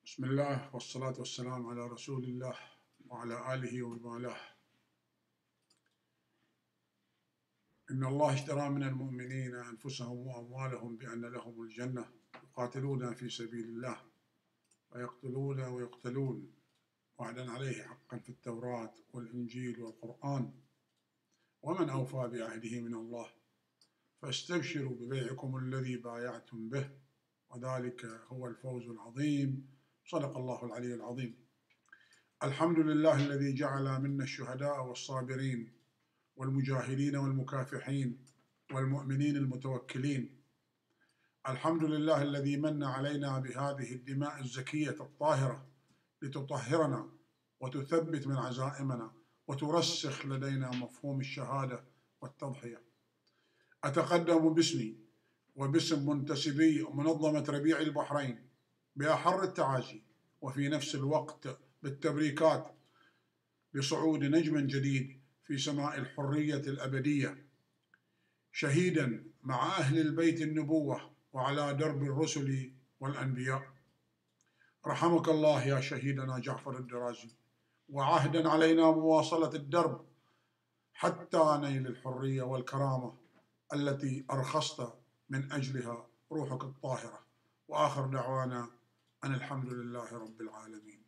بسم الله والصلاة والسلام على رسول الله وعلى آله ومن والاه. إن الله اشترى من المؤمنين أنفسهم وأموالهم بأن لهم الجنة يقاتلون في سبيل الله ويقتلون ويقتلون وعدا عليه حقا في التوراة والإنجيل والقرآن، ومن أوفى بعهده من الله، فاستبشروا ببيعكم الذي بايعتم به وذلك هو الفوز العظيم. صدق الله العلي العظيم. الحمد لله الذي جعل منا الشهداء والصابرين والمجاهدين والمكافحين والمؤمنين المتوكلين. الحمد لله الذي من علينا بهذه الدماء الزكية الطاهرة لتطهرنا وتثبت من عزائمنا وترسخ لدينا مفهوم الشهادة والتضحية. أتقدم باسمي وباسم منتسبي منظمة ربيع البحرين بأحر التعازي وفي نفس الوقت بالتبريكات لصعود نجم جديد في سماء الحرية الأبدية، شهيدا مع أهل البيت النبوة وعلى درب الرسل والأنبياء. رحمك الله يا شهيدنا جعفر الدرازي، وعهدا علينا مواصلة الدرب حتى نيل الحرية والكرامة التي أرخصت من أجلها روحك الطاهرة. وآخر دعوانا أن الحمد لله رب العالمين.